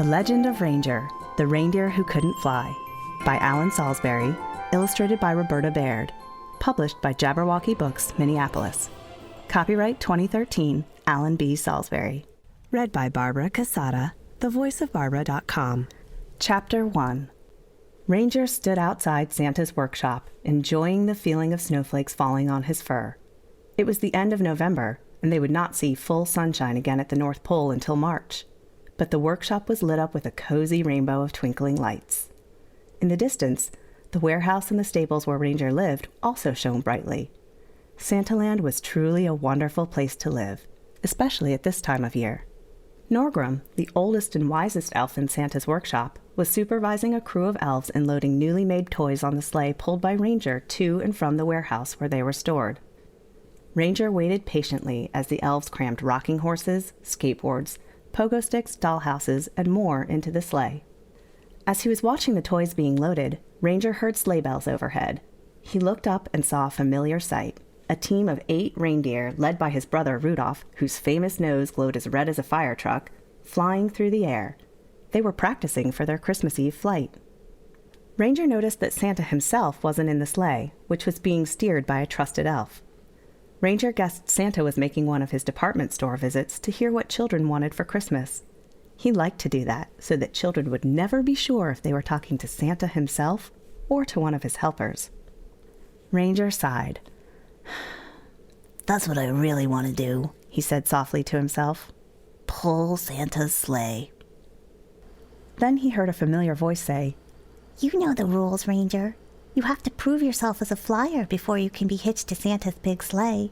Legend of Ranger, the Reindeer Who Couldn't Fly, by Alan Salisbury, illustrated by Roberta Baird, published by Jabberwocky Books, Minneapolis. Copyright 2013, Alan B. Salisbury. Read by Barbara Casada, thevoiceofbarbara.com. Chapter 1. Ranger stood outside Santa's workshop, enjoying the feeling of snowflakes falling on his fur. It was the end of November, and they would not see full sunshine again at the North Pole until March. But the workshop was lit up with a cozy rainbow of twinkling lights. In the distance, the warehouse and the stables where Ranger lived also shone brightly. Santaland was truly a wonderful place to live, especially at this time of year. Norgrum, the oldest and wisest elf in Santa's workshop, was supervising a crew of elves in loading newly made toys on the sleigh pulled by Ranger to and from the warehouse where they were stored. Ranger waited patiently as the elves crammed rocking horses, skateboards, pogo sticks, dollhouses, and more into the sleigh. As he was watching the toys being loaded, Ranger heard sleigh bells overhead. He looked up and saw a familiar sight. A team of 8 reindeer, led by his brother Rudolph, whose famous nose glowed as red as a fire truck, flying through the air. They were practicing for their Christmas Eve flight. Ranger noticed that Santa himself wasn't in the sleigh, which was being steered by a trusted elf. Ranger guessed Santa was making one of his department store visits to hear what children wanted for Christmas. He liked to do that so that children would never be sure if they were talking to Santa himself or to one of his helpers. Ranger sighed. "That's what I really want to do," he said softly to himself. "Pull Santa's sleigh." Then he heard a familiar voice say, "You know the rules, Ranger. You have to prove yourself as a flyer before you can be hitched to Santa's big sleigh."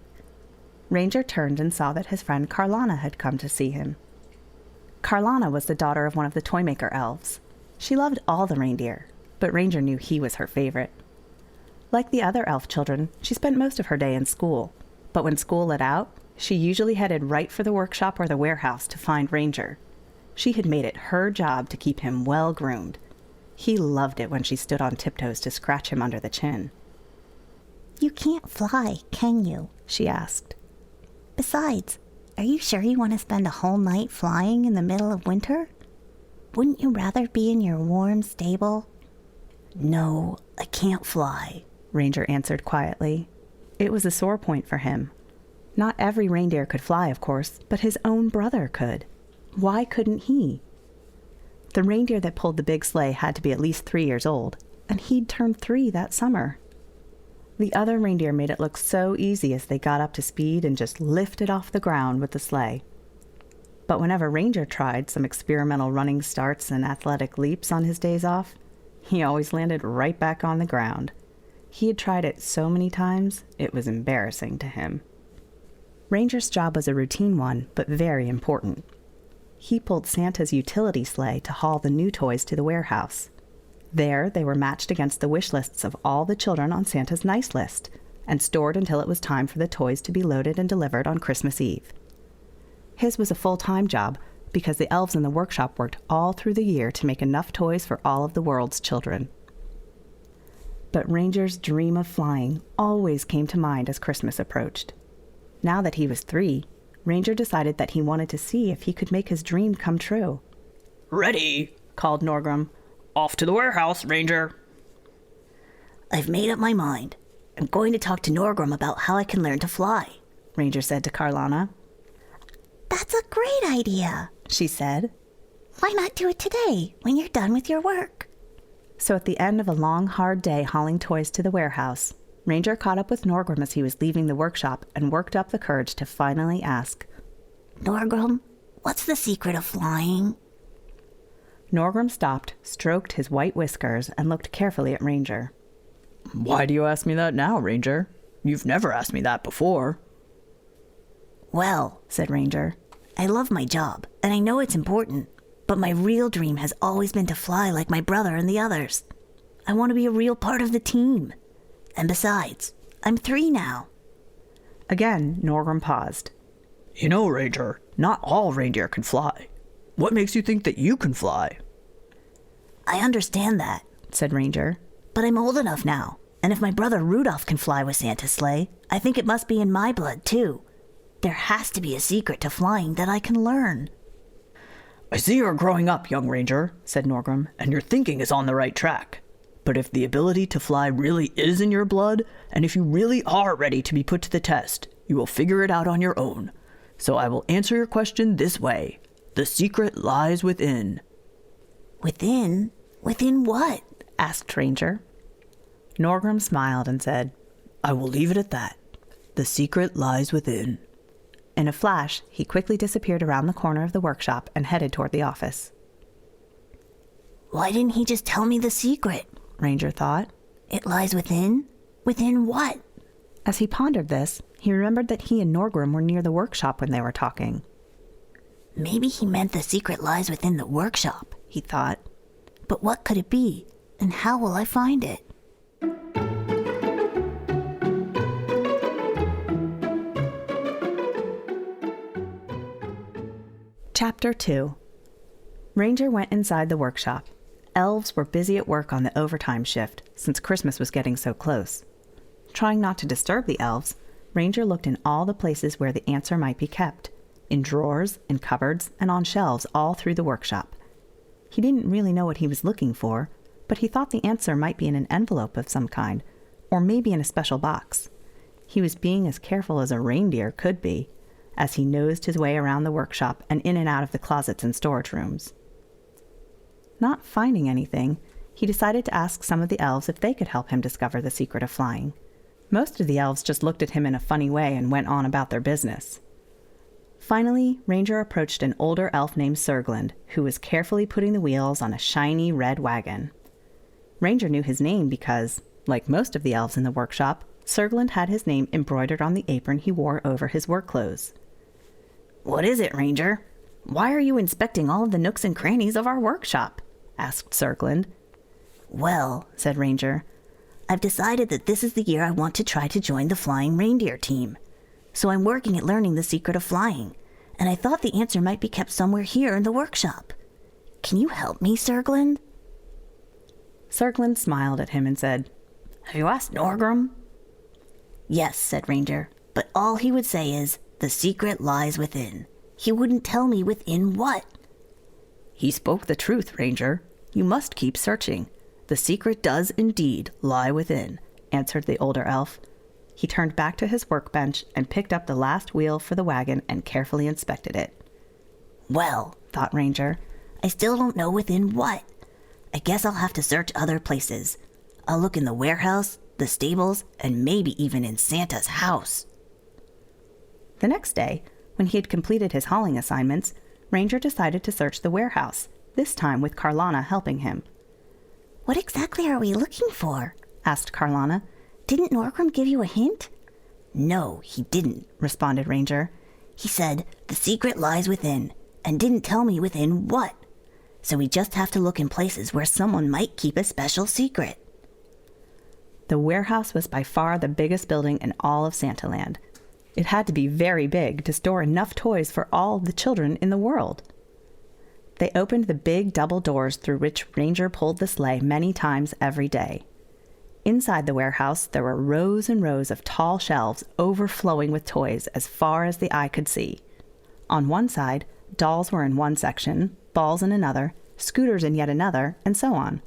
Ranger turned and saw that his friend Carlana had come to see him. Carlana was the daughter of one of the Toymaker elves. She loved all the reindeer, but Ranger knew he was her favorite. Like the other elf children, she spent most of her day in school, but when school let out, she usually headed right for the workshop or the warehouse to find Ranger. She had made it her job to keep him well groomed. He loved it when she stood on tiptoes to scratch him under the chin. "You can't fly, can you?" she asked. "Besides, are you sure you want to spend a whole night flying in the middle of winter? Wouldn't you rather be in your warm stable?" "No, I can't fly," Ranger answered quietly. It was a sore point for him. Not every reindeer could fly, of course, but his own brother could. Why couldn't he? The reindeer that pulled the big sleigh had to be at least 3 years old, and he'd turned 3 that summer. The other reindeer made it look so easy as they got up to speed and just lifted off the ground with the sleigh. But whenever Ranger tried some experimental running starts and athletic leaps on his days off, he always landed right back on the ground. He had tried it so many times, it was embarrassing to him. Ranger's job was a routine one, but very important. He pulled Santa's utility sleigh to haul the new toys to the warehouse. There, they were matched against the wish lists of all the children on Santa's nice list, and stored until it was time for the toys to be loaded and delivered on Christmas Eve. His was a full-time job, because the elves in the workshop worked all through the year to make enough toys for all of the world's children. But Ranger's dream of flying always came to mind as Christmas approached. Now that he was 3, Ranger decided that he wanted to see if he could make his dream come true. "Ready," called Norgrum. "Off to the warehouse, Ranger." "I've made up my mind. I'm going to talk to Norgrum about how I can learn to fly," Ranger said to Carlana. "That's a great idea," she said. "Why not do it today, when you're done with your work?" So at the end of a long, hard day hauling toys to the warehouse, Ranger caught up with Norgrum as he was leaving the workshop and worked up the courage to finally ask, "Norgrum, what's the secret of flying?" Norgrum stopped, stroked his white whiskers, and looked carefully at Ranger. "Why do you ask me that now, Ranger? You've never asked me that before." "Well," said Ranger, "I love my job, and I know it's important, but my real dream has always been to fly like my brother and the others. I want to be a real part of the team. And besides, I'm 3 now." Again, Norgrum paused. "You know, Ranger, not all reindeer can fly. What makes you think that you can fly?" "I understand that," said Ranger, "but I'm old enough now, and if my brother Rudolph can fly with Santa's sleigh, I think it must be in my blood, too. There has to be a secret to flying that I can learn." I see you're growing up, young ranger, said Norgrim, and your thinking is on the right track. But if the ability to fly really is in your blood, and if you really are ready to be put to the test, you will figure it out on your own. So I will answer your question this way. The secret lies within. Within? Within what? asked Ranger. Norgrim smiled and said, I will leave it at that. The secret lies within. In a flash, he quickly disappeared around the corner of the workshop and headed toward the office. Why didn't he just tell me the secret? Ranger thought. It lies within? Within what? As he pondered this, he remembered that he and Norgrim were near the workshop when they were talking. Maybe he meant the secret lies within the workshop, he thought. But what could it be? And how will I find it? Chapter 2. Ranger went inside the workshop. Elves were busy at work on the overtime shift, since Christmas was getting so close. Trying not to disturb the elves, Ranger looked in all the places where the answer might be kept, in drawers, in cupboards, and on shelves all through the workshop. He didn't really know what he was looking for, but he thought the answer might be in an envelope of some kind, or maybe in a special box. He was being as careful as a reindeer could be, as he nosed his way around the workshop and in and out of the closets and storage rooms. Not finding anything, he decided to ask some of the elves if they could help him discover the secret of flying. Most of the elves just looked at him in a funny way and went on about their business. Finally, Ranger approached an older elf named Serglund, who was carefully putting the wheels on a shiny red wagon. Ranger knew his name because, like most of the elves in the workshop, Serglund had his name embroidered on the apron he wore over his work clothes. What is it, Ranger? Why are you inspecting all of the nooks and crannies of our workshop? Asked Serglund. Well, said Ranger, I've decided that this is the year I want to try to join the flying reindeer team. So I'm working at learning the secret of flying, and I thought the answer might be kept somewhere here in the workshop. Can you help me, Serglund? Serglund smiled at him and said, Have you asked Norgrim? Yes, said Ranger, but all he would say is, the secret lies within. He wouldn't tell me within what. He spoke the truth, Ranger. You must keep searching. The secret does indeed lie within, answered the older elf. He turned back to his workbench and picked up the last wheel for the wagon and carefully inspected it. Well, thought Ranger, I still don't know within what. I guess I'll have to search other places. I'll look in the warehouse, the stables, and maybe even in Santa's house. The next day, when he had completed his hauling assignments, Ranger decided to search the warehouse, this time with Carlana helping him. What exactly are we looking for? Asked Carlana. Didn't Norgrim give you a hint? No, he didn't, responded Ranger. He said, the secret lies within, and didn't tell me within what. So we just have to look in places where someone might keep a special secret. The warehouse was by far the biggest building in all of Santaland. It had to be very big to store enough toys for all the children in the world. They opened the big double doors through which Ranger pulled the sleigh many times every day. Inside the warehouse, there were rows and rows of tall shelves overflowing with toys as far as the eye could see. On one side, dolls were in one section, balls in another, scooters in yet another, and so on.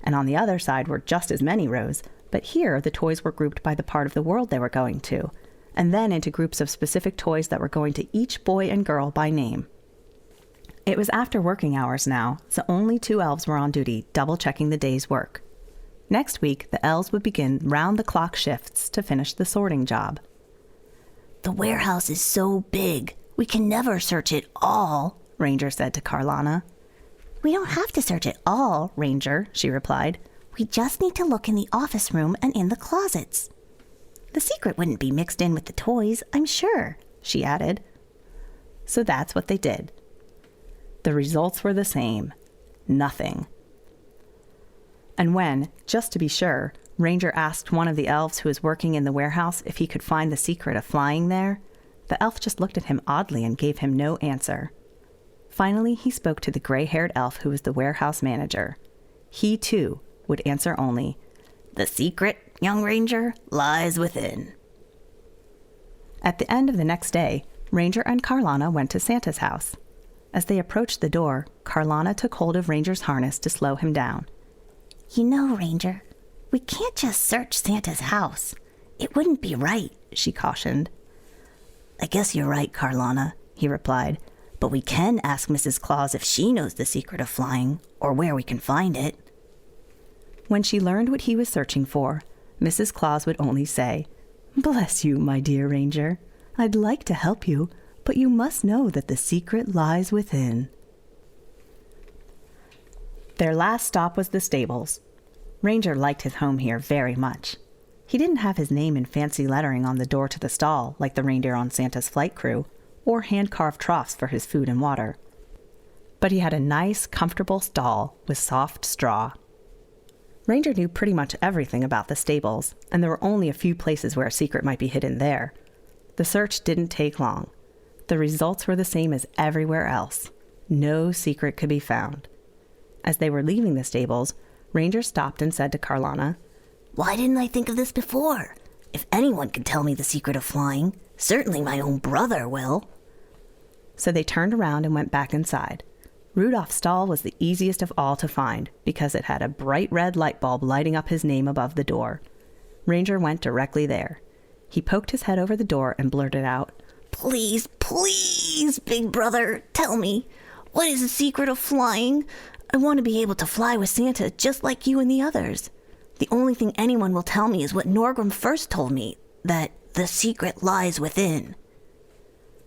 And on the other side were just as many rows, but here the toys were grouped by the part of the world they were going to, and then into groups of specific toys that were going to each boy and girl by name. It was after working hours now, so only 2 elves were on duty, double-checking the day's work. Next week, the elves would begin round-the-clock shifts to finish the sorting job. The warehouse is so big, we can never search it all, Ranger said to Carlana. We don't have to search it all, Ranger, she replied. We just need to look in the office room and in the closets. The secret wouldn't be mixed in with the toys, I'm sure, she added. So that's what they did. The results were the same. Nothing. And when, just to be sure, Ranger asked one of the elves who was working in the warehouse if he could find the secret of flying there, the elf just looked at him oddly and gave him no answer. Finally, he spoke to the gray-haired elf who was the warehouse manager. He, too, would answer only, "The secret, young Ranger, lies within." At the end of the next day, Ranger and Carlana went to Santa's house. As they approached the door, Carlana took hold of Ranger's harness to slow him down. You know, Ranger, we can't just search Santa's house. It wouldn't be right, she cautioned. I guess you're right, Carlana, he replied. But we can ask Mrs. Claus if she knows the secret of flying, or where we can find it. When she learned what he was searching for, Mrs. Claus would only say, Bless you, my dear Ranger. I'd like to help you, but you must know that the secret lies within. Their last stop was the stables. Ranger liked his home here very much. He didn't have his name in fancy lettering on the door to the stall like the reindeer on Santa's flight crew, or hand-carved troughs for his food and water. But he had a nice, comfortable stall with soft straw. Ranger knew pretty much everything about the stables, and there were only a few places where a secret might be hidden there. The search didn't take long. The results were the same as everywhere else. No secret could be found. As they were leaving the stables, Ranger stopped and said to Carlana, Why didn't I think of this before? If anyone can tell me the secret of flying, certainly my own brother will. So they turned around and went back inside. Rudolph's stall was the easiest of all to find because it had a bright red light bulb lighting up his name above the door. Ranger went directly there. He poked his head over the door and blurted out, Please, please, big brother, tell me, what is the secret of flying? I want to be able to fly with Santa just like you and the others. The only thing anyone will tell me is what Norgrim first told me, that the secret lies within.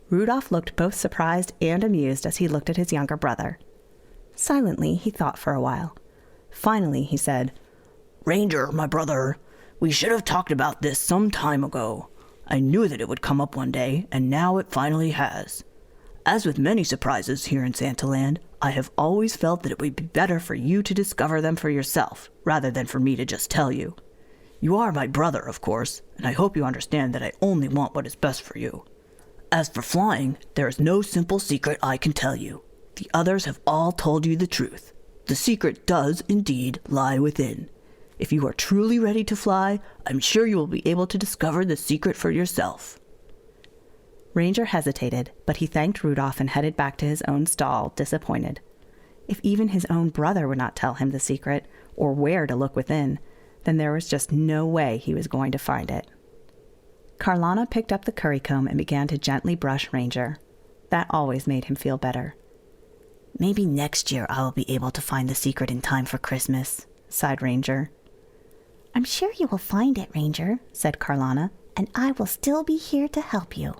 Rudolph looked both surprised and amused as he looked at his younger brother. Silently, he thought for a while. Finally, he said, Ranger, my brother, we should have talked about this some time ago. I knew that it would come up one day, and now it finally has. As with many surprises here in Santaland, I have always felt that it would be better for you to discover them for yourself, rather than for me to just tell you. You are my brother, of course, and I hope you understand that I only want what is best for you. As for flying, there is no simple secret I can tell you. The others have all told you the truth. The secret does indeed lie within. If you are truly ready to fly, I'm sure you will be able to discover the secret for yourself. Ranger hesitated, but he thanked Rudolph and headed back to his own stall, disappointed. If even his own brother would not tell him the secret, or where to look within, then there was just no way he was going to find it. Carlana picked up the currycomb and began to gently brush Ranger. That always made him feel better. Maybe next year I will be able to find the secret in time for Christmas, sighed Ranger. I'm sure you will find it, Ranger, said Carlana, and I will still be here to help you.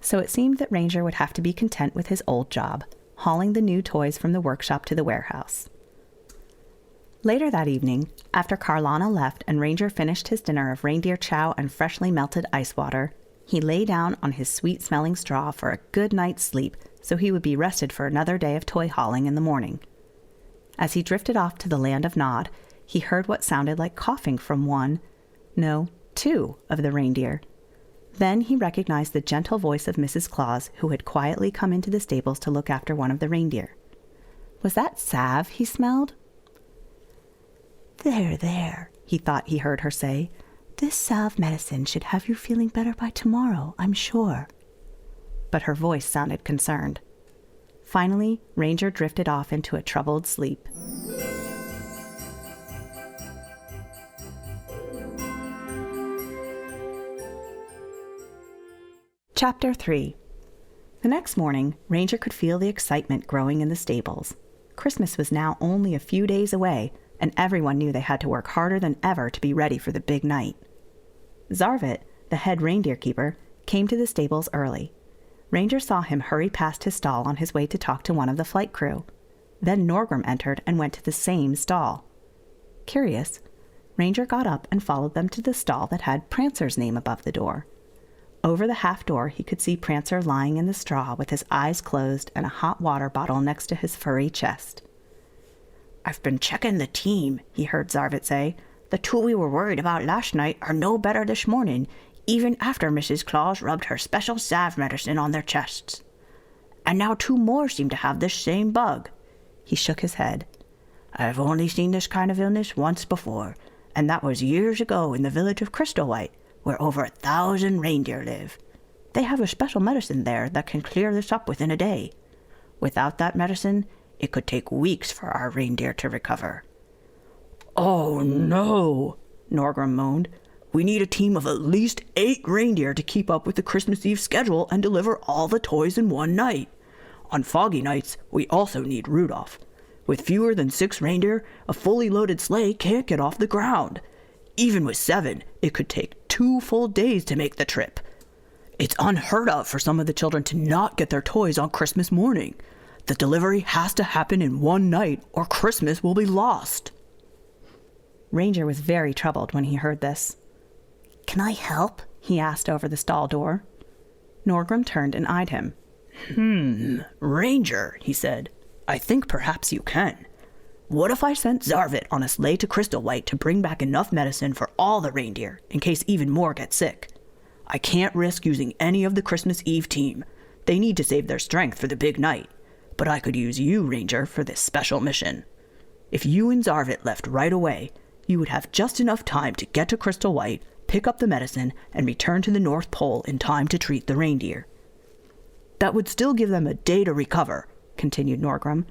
So it seemed that Ranger would have to be content with his old job, hauling the new toys from the workshop to the warehouse. Later that evening, after Carlana left and Ranger finished his dinner of reindeer chow and freshly melted ice water, he lay down on his sweet-smelling straw for a good night's sleep so he would be rested for another day of toy hauling in the morning. As he drifted off to the land of Nod, he heard what sounded like coughing from two of the reindeer. Then he recognized the gentle voice of Mrs. Claus, who had quietly come into the stables to look after one of the reindeer. Was that salve he smelled? There, he thought he heard her say. This salve medicine should have you feeling better by tomorrow, I'm sure. But her voice sounded concerned. Finally, Ranger drifted off into a troubled sleep. Chapter 3. The next morning, Ranger could feel the excitement growing in the stables. Christmas was now only a few days away, and everyone knew they had to work harder than ever to be ready for the big night. Zarvit, the head reindeer keeper, came to the stables early. Ranger saw him hurry past his stall on his way to talk to one of the flight crew. Then Norgrim entered and went to the same stall. Curious, Ranger got up and followed them to the stall that had Prancer's name above the door. Over the half door, he could see Prancer lying in the straw with his eyes closed and a hot water bottle next to his furry chest. I've been checking the team, he heard Zarvit say. The two we were worried about last night are no better this morning, even after Mrs. Claus rubbed her special salve medicine on their chests. And now two more seem to have this same bug. He shook his head. I've only seen this kind of illness once before, and that was years ago in the village of Crystalwhite, where over 1,000 reindeer live. They have a special medicine there that can clear this up within a day. Without that medicine, it could take weeks for our reindeer to recover." "Oh no," Norgrim moaned. "We need a team of at least 8 reindeer to keep up with the Christmas Eve schedule and deliver all the toys in one night. On foggy nights, we also need Rudolph. With fewer than 6 reindeer, a fully loaded sleigh can't get off the ground. Even with 7, it could take 2 full days to make the trip. It's unheard of for some of the children to not get their toys on Christmas morning. The delivery has to happen in one night or Christmas will be lost." Ranger was very troubled when he heard this. "Can I help?" he asked over the stall door. Norgrim turned and eyed him. Ranger," he said, "I think perhaps you can. What if I sent Zarvit on a sleigh to Crystal White to bring back enough medicine for all the reindeer, in case even more get sick? I can't risk using any of the Christmas Eve team. They need to save their strength for the big night. But I could use you, Ranger, for this special mission. If you and Zarvit left right away, you would have just enough time to get to Crystal White, pick up the medicine, and return to the North Pole in time to treat the reindeer." "That would still give them a day to recover," continued Norgrim.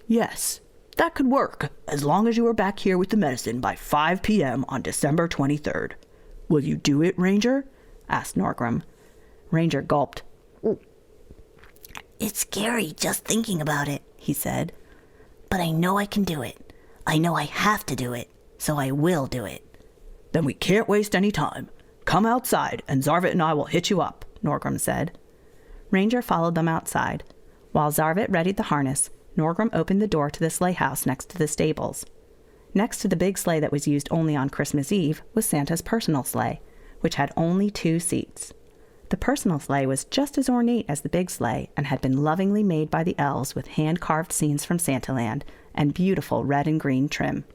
"Yes, that could work, as long as you are back here with the medicine by 5 p.m. on December 23rd. Will you do it, Ranger?" asked Norgrim. Ranger gulped. "It's scary just thinking about it," he said. "But I know I can do it. I know I have to do it, so I will do it." "Then we can't waste any time. Come outside, and Zarvit and I will hitch you up," Norgrim said. Ranger followed them outside. While Zarvit readied the harness, Norgrim opened the door to the sleigh house next to the stables. Next to the big sleigh that was used only on Christmas Eve was Santa's personal sleigh, which had only 2 seats. The personal sleigh was just as ornate as the big sleigh and had been lovingly made by the elves with hand-carved scenes from Santaland and beautiful red and green trim.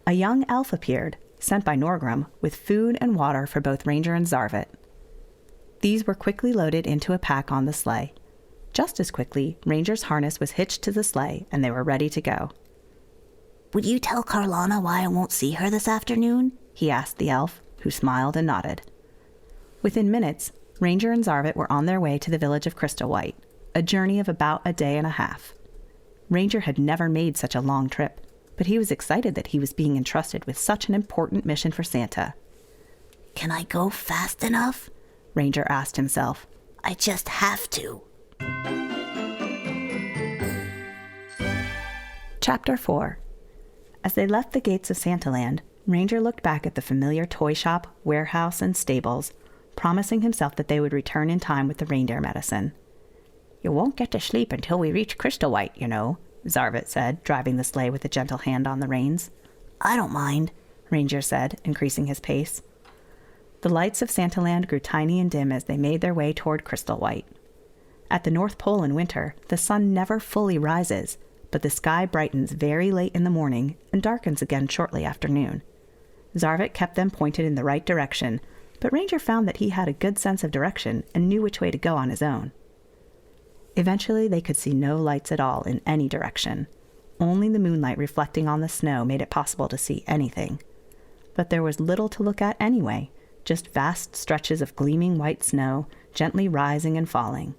A young elf appeared, sent by Norgrim, with food and water for both Ranger and Zarvit. These were quickly loaded into a pack on the sleigh. Just as quickly, Ranger's harness was hitched to the sleigh and they were ready to go. "Would you tell Carlana why I won't see her this afternoon?" he asked the elf, who smiled and nodded. Within minutes, Ranger and Zarvit were on their way to the village of Crystal White, a journey of about a day and a half. Ranger had never made such a long trip, but he was excited that he was being entrusted with such an important mission for Santa. "Can I go fast enough?" Ranger asked himself. "I just have to." Chapter 4. As they left the gates of Santaland, Ranger looked back at the familiar toy shop, warehouse, and stables, promising himself that they would return in time with the reindeer medicine. "You won't get to sleep until we reach Crystal White, you know," Zarvit said, driving the sleigh with a gentle hand on the reins. "I don't mind," Ranger said, increasing his pace. The lights of Santaland grew tiny and dim as they made their way toward Crystal White. At the North Pole in winter, the sun never fully rises, but the sky brightens very late in the morning and darkens again shortly after noon. Zarvit kept them pointed in the right direction, but Ranger found that he had a good sense of direction and knew which way to go on his own. Eventually, they could see no lights at all in any direction. Only the moonlight reflecting on the snow made it possible to see anything. But there was little to look at anyway, just vast stretches of gleaming white snow, gently rising and falling.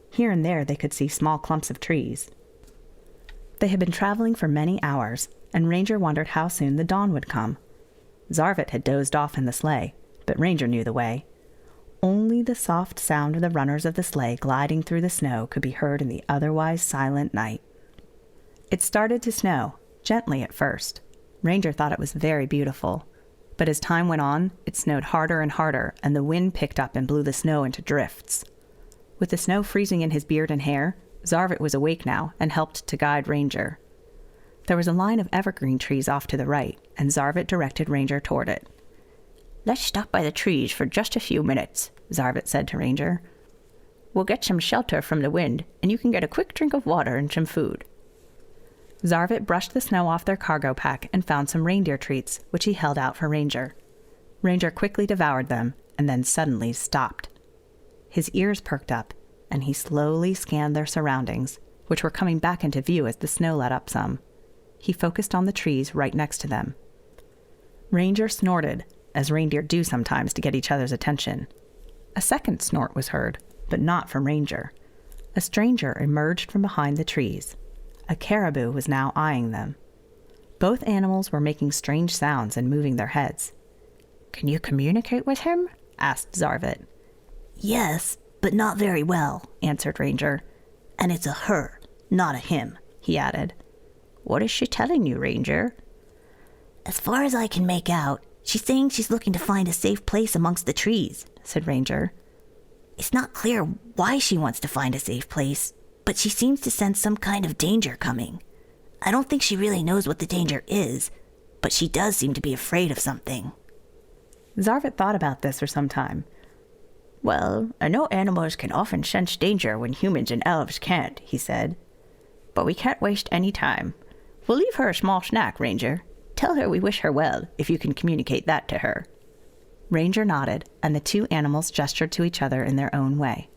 Here and there they could see small clumps of trees. They had been traveling for many hours, and Ranger wondered how soon the dawn would come. Zarvit had dozed off in the sleigh, but Ranger knew the way. Only the soft sound of the runners of the sleigh gliding through the snow could be heard in the otherwise silent night. It started to snow, gently at first. Ranger thought it was very beautiful. But as time went on, it snowed harder and harder, and the wind picked up and blew the snow into drifts. With the snow freezing in his beard and hair, Zarvit was awake now and helped to guide Ranger. There was a line of evergreen trees off to the right, and Zarvit directed Ranger toward it. "Let's stop by the trees for just a few minutes," Zarvit said to Ranger. "We'll get some shelter from the wind, and you can get a quick drink of water and some food." Zarvit brushed the snow off their cargo pack and found some reindeer treats, which he held out for Ranger. Ranger quickly devoured them, and then suddenly stopped. His ears perked up, and he slowly scanned their surroundings, which were coming back into view as the snow let up some. He focused on the trees right next to them. Ranger snorted, as reindeer do sometimes to get each other's attention. A second snort was heard, but not from Ranger. A stranger emerged from behind the trees. A caribou was now eyeing them. Both animals were making strange sounds and moving their heads. "Can you communicate with him?" asked Zarvit. "Yes, but not very well," answered Ranger. "And it's a her, not a him," he added. "What is she telling you, Ranger?" "As far as I can make out, she's saying she's looking to find a safe place amongst the trees," said Ranger. "It's not clear why she wants to find a safe place, but she seems to sense some kind of danger coming. I don't think she really knows what the danger is, but she does seem to be afraid of something." Zarvit thought about this for some time. "Well, I know animals can often sense danger when humans and elves can't," he said. "But we can't waste any time. We'll leave her a small snack, Ranger. Tell her we wish her well, if you can communicate that to her." Ranger nodded, and the two animals gestured to each other in their own way.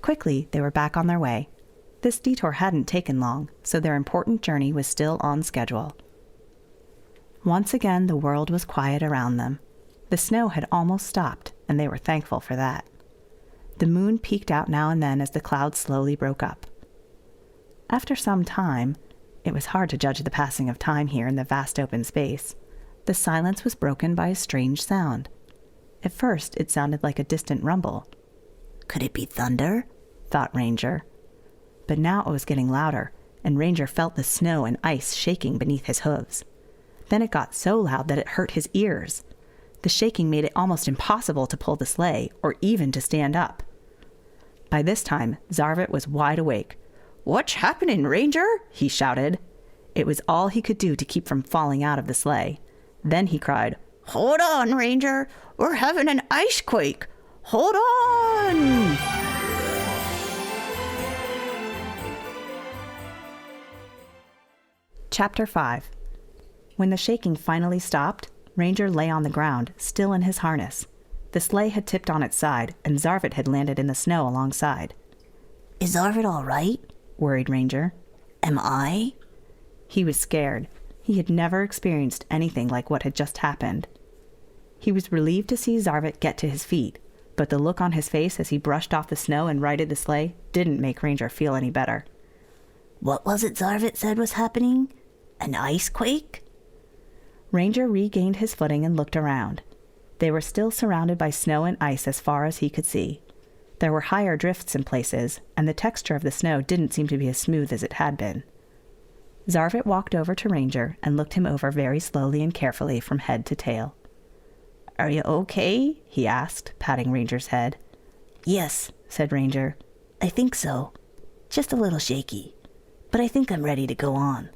Quickly, they were back on their way. This detour hadn't taken long, so their important journey was still on schedule. Once again, the world was quiet around them. The snow had almost stopped, and they were thankful for that. The moon peeked out now and then as the clouds slowly broke up. After some time, it was hard to judge the passing of time here in the vast open space, the silence was broken by a strange sound. At first, it sounded like a distant rumble. "Could it be thunder?" thought Ranger. But now it was getting louder, and Ranger felt the snow and ice shaking beneath his hooves. Then it got so loud that it hurt his ears. The shaking made it almost impossible to pull the sleigh, or even to stand up. By this time, Zarvit was wide awake. "What's happening, Ranger?" he shouted. It was all he could do to keep from falling out of the sleigh. Then he cried, "Hold on, Ranger! We're having an ice quake! Hold on!" Chapter 5. When the shaking finally stopped, Ranger lay on the ground, still in his harness. The sleigh had tipped on its side, and Zarvit had landed in the snow alongside. "Is Zarvit all right?" worried Ranger. "Am I?" He was scared. He had never experienced anything like what had just happened. He was relieved to see Zarvit get to his feet, but the look on his face as he brushed off the snow and righted the sleigh didn't make Ranger feel any better. "What was it Zarvit said was happening? An ice quake?" Ranger regained his footing and looked around. They were still surrounded by snow and ice as far as he could see. There were higher drifts in places, and the texture of the snow didn't seem to be as smooth as it had been. Zarvit walked over to Ranger and looked him over very slowly and carefully from head to tail. "Are you okay?" he asked, patting Ranger's head. "Yes," said Ranger. "I think so. Just a little shaky. But I think I'm ready to go on."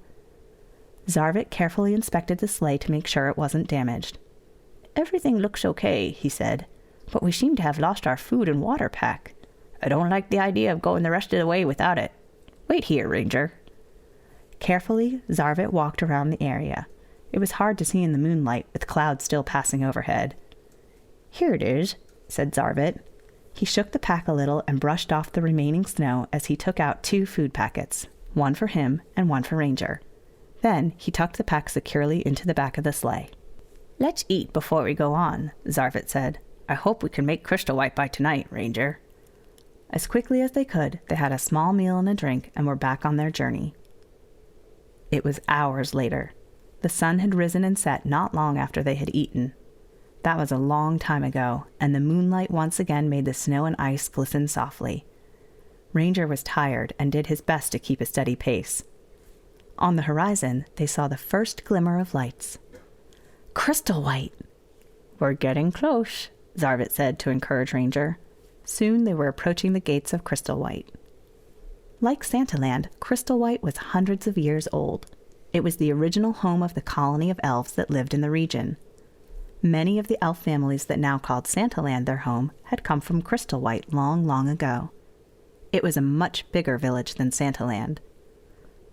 Zarvit carefully inspected the sleigh to make sure it wasn't damaged. "Everything looks okay," he said, "but we seem to have lost our food and water pack. I don't like the idea of going the rest of the way without it. Wait here, Ranger." Carefully, Zarvit walked around the area. It was hard to see in the moonlight, with clouds still passing overhead. "Here it is," said Zarvit. He shook the pack a little and brushed off the remaining snow as he took out 2 food packets, one for him and one for Ranger. Then he tucked the pack securely into the back of the sleigh. "Let's eat before we go on," Zarvit said. "I hope we can make Crystal White by tonight, Ranger." As quickly as they could, they had a small meal and a drink and were back on their journey. It was hours later. The sun had risen and set not long after they had eaten. That was a long time ago, and the moonlight once again made the snow and ice glisten softly. Ranger was tired and did his best to keep a steady pace. On the horizon, they saw the first glimmer of lights. Crystal White! "We're getting close," Zarvit said to encourage Ranger. Soon they were approaching the gates of Crystal White. Like Santaland, Crystal White was hundreds of years old. It was the original home of the colony of elves that lived in the region. Many of the elf families that now called Santaland their home had come from Crystal White long, long ago. It was a much bigger village than Santaland.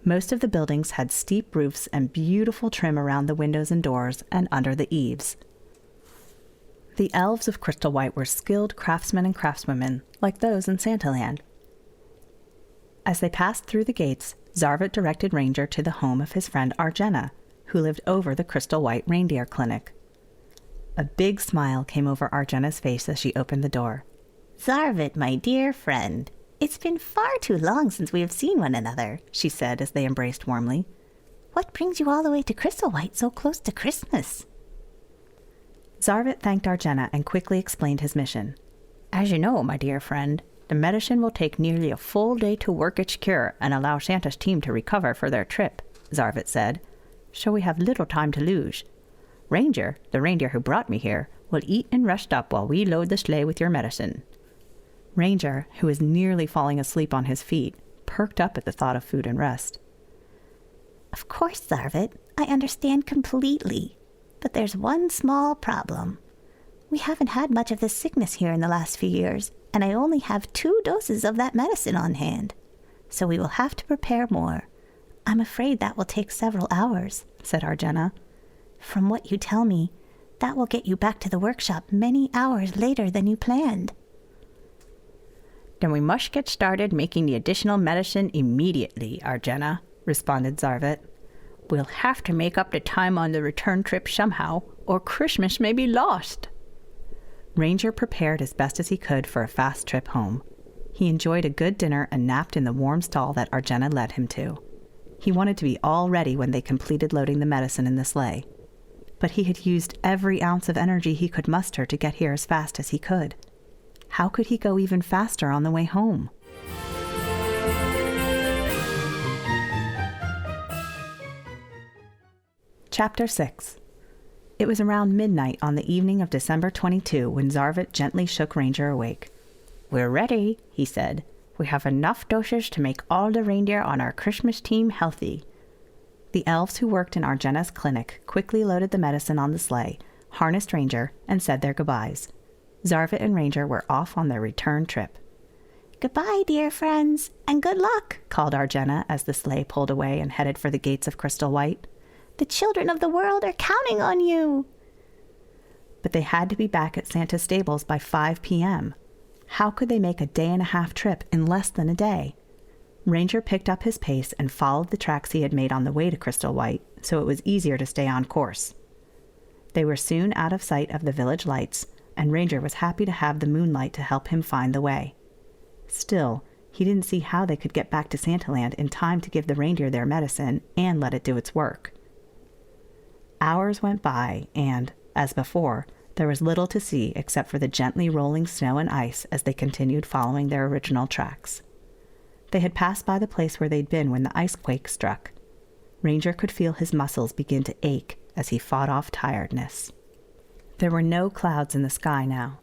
Most of the buildings had steep roofs and beautiful trim around the windows and doors and under the eaves. The elves of Crystal White were skilled craftsmen and craftswomen, like those in Santaland. As they passed through the gates, Zarvit directed Ranger to the home of his friend Argena, who lived over the Crystal White Reindeer Clinic. A big smile came over Argena's face as she opened the door. "Zarvit, my dear friend, It's been far too long since we have seen one another, she said as they embraced warmly. What brings you all the way to Crystal White so close to Christmas? Zarvit thanked Arjena and quickly explained his mission. As you know, my dear friend, the medicine will take nearly a full day to work its cure and allow Santa's team to recover for their trip, Zarvit said. So we have little time to lose. Ranger, the reindeer who brought me here, will eat and rest up while we load the sleigh with your medicine. Ranger, who was nearly falling asleep on his feet, perked up at the thought of food and rest. Of course, Zarvit, I understand completely. But there's one small problem. We haven't had much of this sickness here in the last few years, and I only have 2 doses of that medicine on hand. So we will have to prepare more. I'm afraid that will take several hours, said Arjena. From what you tell me, that will get you back to the workshop many hours later than you planned. Then we must get started making the additional medicine immediately, Arjena, responded Zarvit. We'll have to make up the time on the return trip somehow, or Christmas may be lost. Ranger prepared as best as he could for a fast trip home. He enjoyed a good dinner and napped in the warm stall that Arjena led him to. He wanted to be all ready when they completed loading the medicine in the sleigh. But he had used every ounce of energy he could muster to get here as fast as he could. How could he go even faster on the way home? Chapter 6. It was around midnight on the evening of December 22 when Zarvit gently shook Ranger awake. We're ready, he said. We have enough doses to make all the reindeer on our Christmas team healthy. The elves who worked in Arjena's clinic quickly loaded the medicine on the sleigh, harnessed Ranger, and said their goodbyes. Zarvit and Ranger were off on their return trip. Goodbye, dear friends, and good luck, called Arjena as the sleigh pulled away and headed for the gates of Crystal White. The children of the world are counting on you. But they had to be back at Santa's stables by 5 p.m. How could they make a day-and-a-half trip in less than a day? Ranger picked up his pace and followed the tracks he had made on the way to Crystal White, so it was easier to stay on course. They were soon out of sight of the village lights, and Ranger was happy to have the moonlight to help him find the way. Still, he didn't see how they could get back to Santaland in time to give the reindeer their medicine and let it do its work. Hours went by, and, as before, there was little to see except for the gently rolling snow and ice as they continued following their original tracks. They had passed by the place where they'd been when the ice quake struck. Ranger could feel his muscles begin to ache as he fought off tiredness. There were no clouds in the sky now.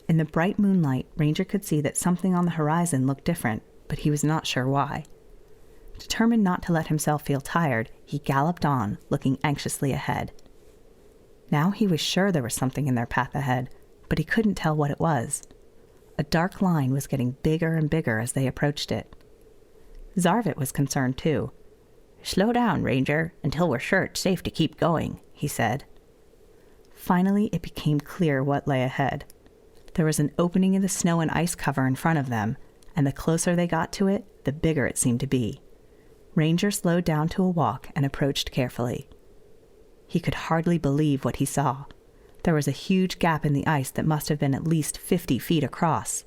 In the bright moonlight, Ranger could see that something on the horizon looked different, but he was not sure why. Determined not to let himself feel tired, he galloped on, looking anxiously ahead. Now he was sure there was something in their path ahead, but he couldn't tell what it was. A dark line was getting bigger and bigger as they approached it. Zarvit was concerned too. Slow down, Ranger, until we're sure it's safe to keep going, he said. Finally, it became clear what lay ahead. There was an opening in the snow and ice cover in front of them, and the closer they got to it, the bigger it seemed to be. Ranger slowed down to a walk and approached carefully. He could hardly believe what he saw. There was a huge gap in the ice that must have been at least 50 feet across.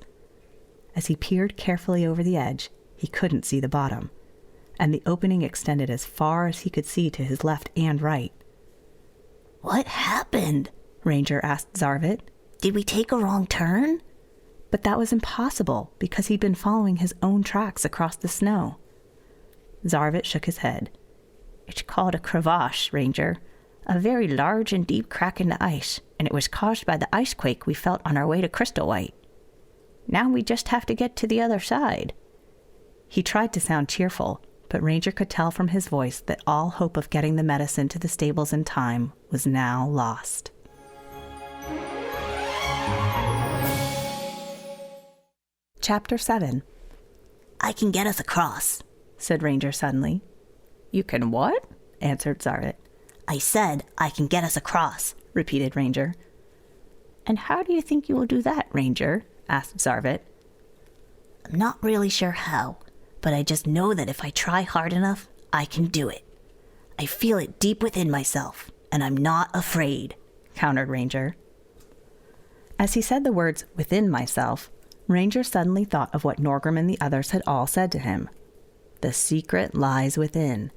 As he peered carefully over the edge, he couldn't see the bottom, and the opening extended as far as he could see to his left and right. What happened? Ranger asked Zarvit. Did we take a wrong turn? But that was impossible, because he'd been following his own tracks across the snow. Zarvit shook his head. It's called a crevasse, Ranger. A very large and deep crack in the ice, and it was caused by the ice quake we felt on our way to Crystal White. Now we just have to get to the other side. He tried to sound cheerful, but Ranger could tell from his voice that all hope of getting the medicine to the stables in time was now lost. Chapter 7. I can get us across, said Ranger suddenly. You can what? Answered Zarvit. I said I can get us across, repeated Ranger. And how do you think you will do that, Ranger? Asked Zarvit. I'm not really sure how, but I just know that if I try hard enough, I can do it. I feel it deep within myself, and I'm not afraid, countered Ranger. As he said the words, within myself, Ranger suddenly thought of what Norgrim and the others had all said to him. The secret lies within.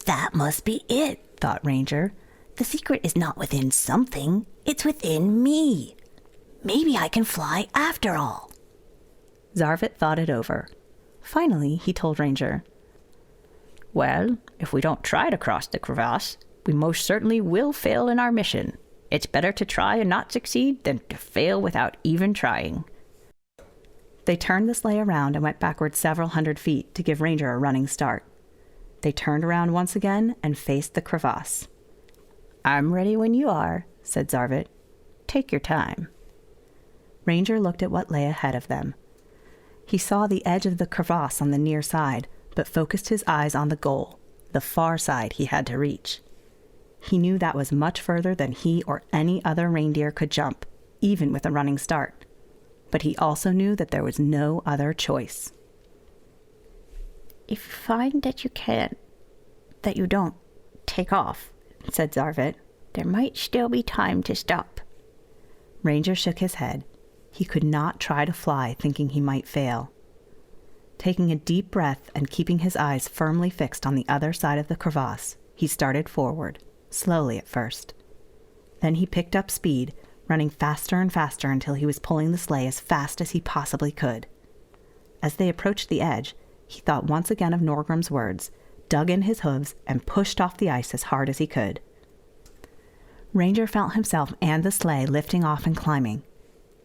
That must be it, thought Ranger. The secret is not within something, it's within me. Maybe I can fly after all. Zarvit thought it over. Finally, he told Ranger, Well, if we don't try to cross the crevasse, we most certainly will fail in our mission. It's better to try and not succeed than to fail without even trying. They turned the sleigh around and went backward several hundred feet to give Ranger a running start. They turned around once again and faced the crevasse. I'm ready when you are, said Zarvit. Take your time. Ranger looked at what lay ahead of them. He saw the edge of the crevasse on the near side, but focused his eyes on the goal, the far side he had to reach. He knew that was much further than he or any other reindeer could jump, even with a running start. But he also knew that there was no other choice. If you find that you can't, that you don't take off, said Zarvit, there might still be time to stop. Ranger shook his head. He could not try to fly thinking he might fail. Taking a deep breath and keeping his eyes firmly fixed on the other side of the crevasse, he started forward, slowly at first. Then he picked up speed, running faster and faster until he was pulling the sleigh as fast as he possibly could. As they approached the edge, he thought once again of Norgrim's words, dug in his hooves, and pushed off the ice as hard as he could. Ranger felt himself and the sleigh lifting off and climbing.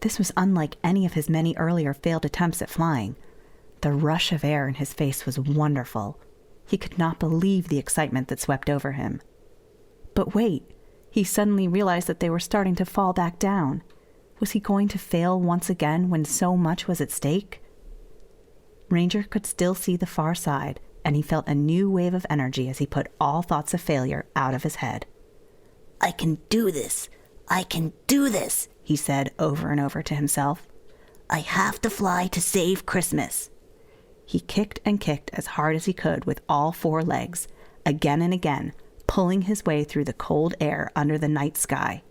This was unlike any of his many earlier failed attempts at flying. The rush of air in his face was wonderful. He could not believe the excitement that swept over him. But wait, he suddenly realized that they were starting to fall back down. Was he going to fail once again when so much was at stake? Ranger could still see the far side, and he felt a new wave of energy as he put all thoughts of failure out of his head. I can do this. I can do this, he said over and over to himself. I have to fly to save Christmas. He kicked and kicked as hard as he could with all four legs, again and again, pulling his way through the cold air under the night sky.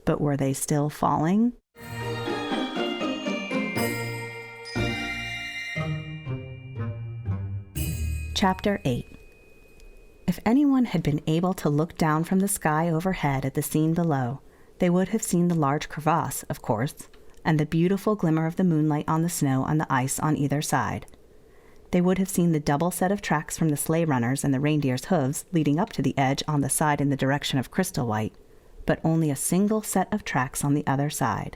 But were they still falling? Chapter 8. If anyone had been able to look down from the sky overhead at the scene below, they would have seen the large crevasse, of course, and the beautiful glimmer of the moonlight on the snow and the ice on either side. They would have seen the double set of tracks from the sleigh runners and the reindeer's hooves leading up to the edge on the side in the direction of Crystal White, but only a single set of tracks on the other side.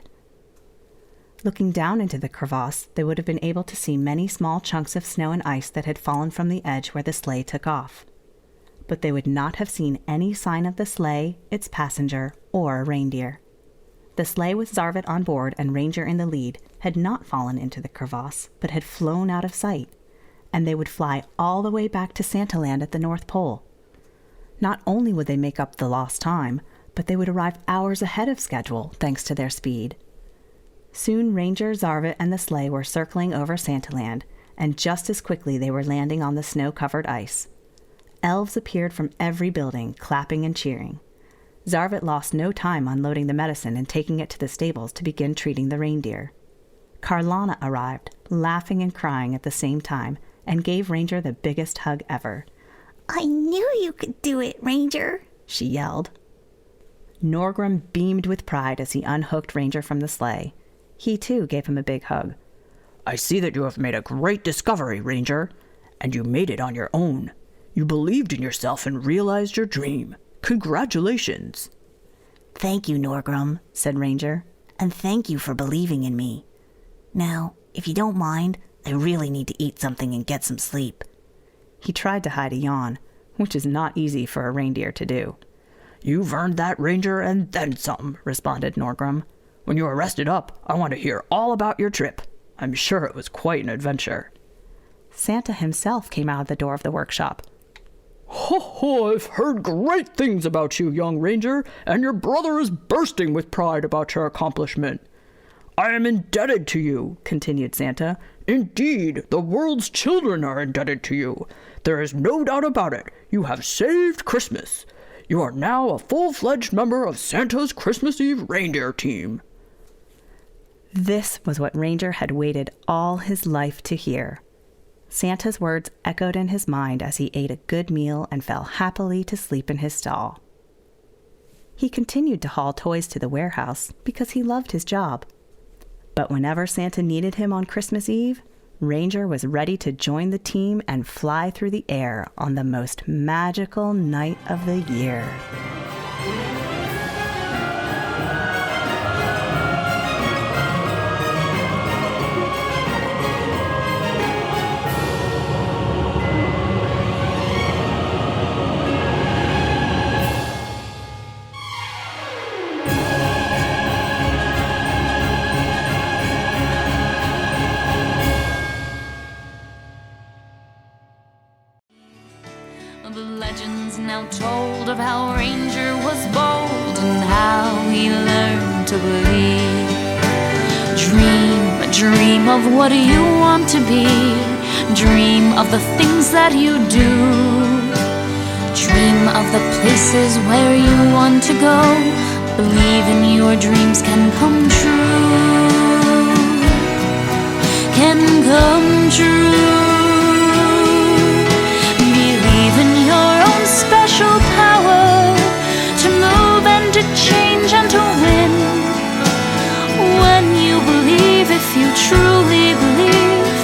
Looking down into the crevasse, they would have been able to see many small chunks of snow and ice that had fallen from the edge where the sleigh took off. But they would not have seen any sign of the sleigh, its passenger, or a reindeer. The sleigh with Zarvit on board and Ranger in the lead had not fallen into the crevasse, but had flown out of sight, and they would fly all the way back to Santaland at the North Pole. Not only would they make up the lost time, but they would arrive hours ahead of schedule thanks to their speed. Soon Ranger, Zarvit, and the sleigh were circling over Santaland, and just as quickly they were landing on the snow-covered ice. Elves appeared from every building, clapping and cheering. Zarvit lost no time unloading the medicine and taking it to the stables to begin treating the reindeer. Carlana arrived, laughing and crying at the same time, and gave Ranger the biggest hug ever. I knew you could do it, Ranger, she yelled. Norgrim beamed with pride as he unhooked Ranger from the sleigh. He, too, gave him a big hug. I see that you have made a great discovery, Ranger, and you made it on your own. You believed in yourself and realized your dream. Congratulations. Thank you, Norgrim, said Ranger, and thank you for believing in me. Now, if you don't mind, I really need to eat something and get some sleep. He tried to hide a yawn, which is not easy for a reindeer to do. You've earned that, Ranger, and then some, responded Norgrim. When you are rested up, I want to hear all about your trip. I'm sure it was quite an adventure. Santa himself came out of the door of the workshop. Ho ho, I've heard great things about you, young Ranger, and your brother is bursting with pride about your accomplishment. I am indebted to you, continued Santa. Indeed, the world's children are indebted to you. There is no doubt about it. You have saved Christmas. You are now a full-fledged member of Santa's Christmas Eve reindeer team. This was what Ranger had waited all his life to hear. Santa's words echoed in his mind as he ate a good meal and fell happily to sleep in his stall. He continued to haul toys to the warehouse because he loved his job. But whenever Santa needed him on Christmas Eve, Ranger was ready to join the team and fly through the air on the most magical night of the year. The legends now told of how Ranger was bold and how he learned to believe. Dream of what you want to be. Dream of the things that you do. Dream of the places where you want to go. Believe in your dreams can come true. Can come true. Special power to move and to change and to win. When you believe, if you truly believe,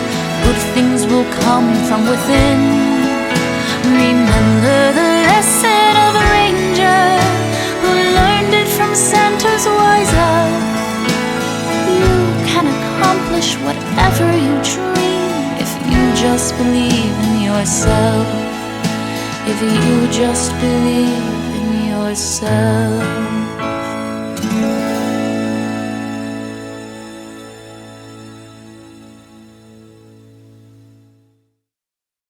good things will come from within. Remember the lesson of a ranger who learned it from Santa's wise elf. You can accomplish whatever you dream if you just believe in yourself. If you just believe in yourself.